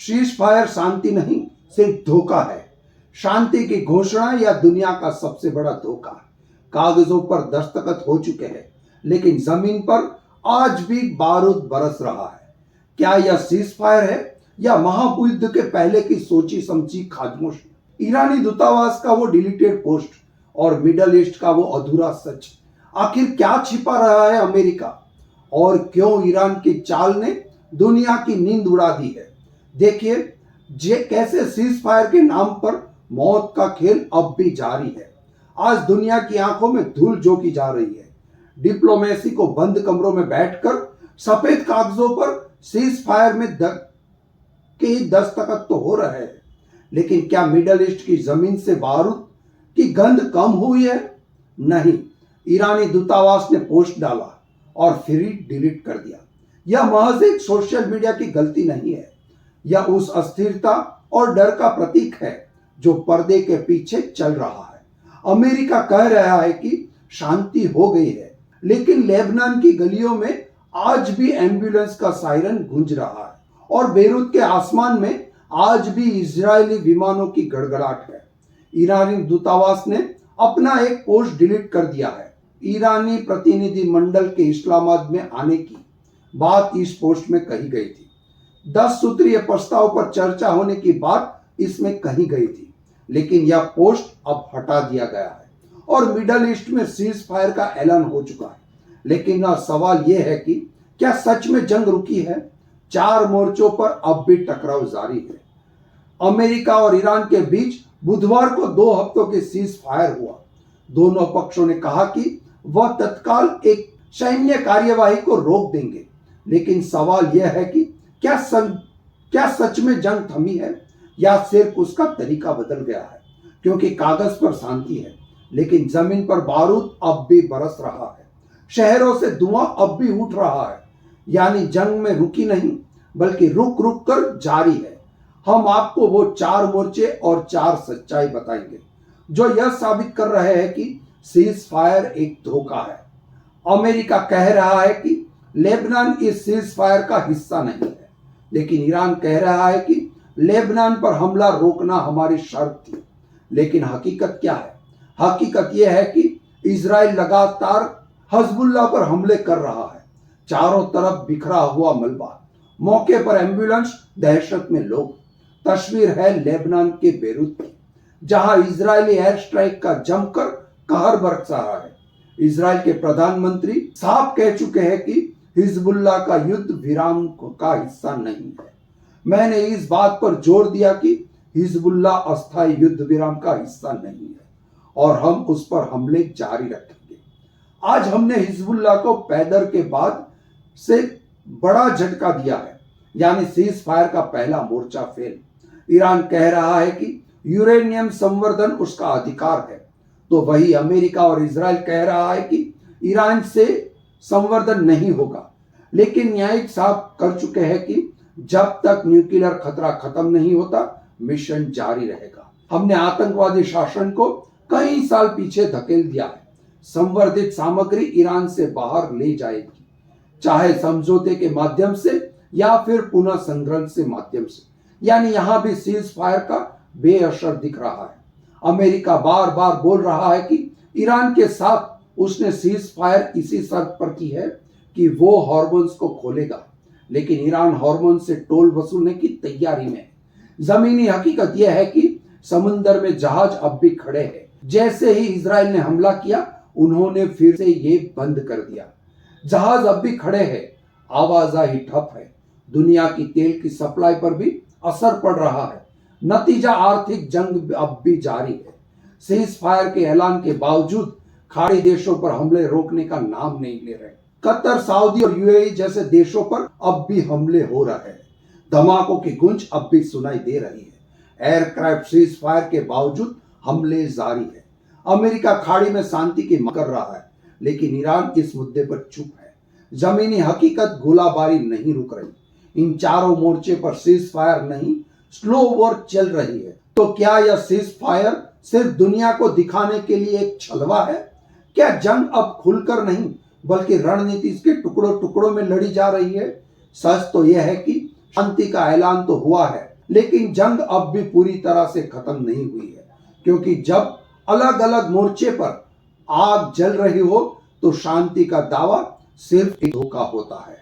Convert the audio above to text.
शीज fire शांति नहीं, सिर्फ धोखा है। शांति की घोषणा या दुनिया का सबसे बड़ा धोखा। कागजों पर दस्तखत हो चुके हैं, लेकिन जमीन पर आज भी बारूद बरस रहा है। क्या यह सीज फायर है या महायुद्ध के पहले की सोची समझी खामोशी? ईरानी दूतावास का वो डिलीटेड पोस्ट और मिडल ईस्ट का वो अधूरा सच। आखिर क्या छिपा रहा है अमेरिका, और क्यों ईरान की चाल ने दुनिया की नींद उड़ा दी है? देखिए कैसे सीज फायर के नाम पर मौत का खेल अब भी जारी है। आज दुनिया की आंखों में धूल झोंकी जा रही है। डिप्लोमेसी को बंद कमरों में बैठकर सफेद कागजों पर सीज फायर में के दस्तखत तो हो रहे हैं, लेकिन क्या मिडल ईस्ट की जमीन से बारूद की गंध कम हुई है? नहीं। ईरानी दूतावास ने पोस्ट डाला और फिर डिलीट कर दिया। यह महज एक सोशल मीडिया की गलती नहीं है, यह उस अस्थिरता और डर का प्रतीक है जो पर्दे के पीछे चल रहा है। अमेरिका कह रहा है कि शांति हो गई है, लेकिन लेबनान की गलियों में आज भी एम्बुलेंस का सायरन गूंज रहा है, और बेरूत के आसमान में आज भी इजरायली विमानों की गड़गड़ाहट है। ईरानी दूतावास ने अपना एक पोस्ट डिलीट कर दिया है। ईरानी प्रतिनिधि मंडल के इस्लामाबाद में आने की बात इस पोस्ट में कही गई थी। 10 सूत्रीय प्रस्ताव पर चर्चा होने की बात इसमें कही गई थी, लेकिन यह पोस्ट अब हटा दिया गया है और मिडल ईस्ट में सीज फायर का ऐलान हो चुका है। लेकिन सवाल यह है कि क्या सच में जंग रुकी है? 4 मोर्चों पर अब भी टकराव जारी है। अमेरिका और ईरान के बीच बुधवार को 2 हफ्तों के सीज फायर हुआ। दोनों पक्षों ने कहा कि वह तत्काल एक सैन्य कार्यवाही को रोक देंगे, लेकिन सवाल यह है कि क्या सच में जंग थमी है या सिर्फ उसका तरीका बदल गया है? क्योंकि कागज पर शांति है, लेकिन जमीन पर बारूद अब भी बरस रहा है। शहरों से धुआं अब भी उठ रहा है। यानी जंग में रुकी नहीं, बल्कि रुक रुक कर जारी है। हम आपको वो 4 मोर्चे और 4 सच्चाई बताएंगे जो यह साबित कर रहे हैं कि सीज फायर एक धोखा है। अमेरिका कह रहा है कि लेबनान इस सीज फायर का हिस्सा नहीं है, लेकिन ईरान कह रहा है कि लेबनान पर हमला रोकना हमारी शर्त थी। लेकिन हकीकत क्या है? हकीकत यह है कि इजराइल लगातार हिजबुल्लाह पर हमले कर रहा है। चारों तरफ बिखरा हुआ मलबा, मौके पर एम्बुलेंस, दहशत में लोग। तस्वीर है लेबनान के बेरूत की, जहां इजरायली एयर स्ट्राइक का जमकर कहर बरसा रहा है। इजराइल के प्रधानमंत्री साफ कह चुके हैं कि हिजबुल्लाह का युद्ध विराम का हिस्सा नहीं है। मैंने इस बात पर जोर दिया कि हिजबुल्लाह अस्थायी युद्ध विराम का हिस्सा नहीं है और हम उस पर हमले जारी रखेंगे। आज हमने हिजबुल्लाह को पैदर के बाद से बड़ा झटका दिया है, यानी सीज फायर का पहला मोर्चा फेल। ईरान कह रहा है कि यूरेनियम संवर्धन उसका अधिकार है, तो वही अमेरिका और इजराइल कह रहा है कि ईरान से संवर्धन नहीं होगा। लेकिन न्यायिक साफ कर चुके हैं कि जब तक न्यूक्लियर खतरा खत्म नहीं होता, मिशन जारी रहेगा। हमने आतंकवादी शासन को कई साल पीछे धकेल दिया है। संवर्धित सामग्री ईरान से बाहर ले जाएगी, चाहे समझौते के माध्यम से या फिर पुनः संग्रहण से माध्यम से। यानी यहां भी सीज फायर का बेअसर दिख रहा है। अमेरिका बार बार बोल रहा है कि ईरान के साथ उसने सीज फायर इसी शर्त पर की है कि वो हॉर्मोन्स को खोलेगा, लेकिन ईरान हॉर्मोन से टोल वसूलने की तैयारी में है। जमीनी हकीकत यह है कि समुद्र में जहाज अब भी खड़े हैं। जैसे ही इजराइल ने हमला किया, उन्होंने फिर से ये बंद कर दिया। जहाज अब भी खड़े हैं, आवाजाही ठप है। दुनिया की तेल की सप्लाई पर भी असर पड़ रहा है। नतीजा आर्थिक जंग अब भी जारी है। सीज फायर के ऐलान के बावजूद खाड़ी देशों पर हमले रोकने का नाम नहीं ले रहे। कतर, सऊदी और यूएई जैसे देशों पर अब भी हमले हो रहे हैं। धमाकों की गूंज अब भी सुनाई दे रही है। एयरक्राफ्ट सीज फायर के बावजूद हमले जारी है। अमेरिका खाड़ी में शांति की मांग कर रहा है, लेकिन ईरान इस मुद्दे पर चुप है। जमीनी हकीकत गोलाबारी नहीं रुक रही। इन चारों मोर्चे पर सीज फायर नहीं, स्लो वॉर चल रही है। तो क्या यह सीज फायर सिर्फ दुनिया को दिखाने के लिए एक छलवा है? क्या जंग अब खुलकर नहीं, बल्कि रणनीति के टुकड़ों टुकड़ों में लड़ी जा रही है? सच तो यह है कि शांति का ऐलान तो हुआ है, लेकिन जंग अब भी पूरी तरह से खत्म नहीं हुई है, क्योंकि जब अलग अलग मोर्चे पर आग जल रही हो तो शांति का दावा सिर्फ एक धोखा होता है।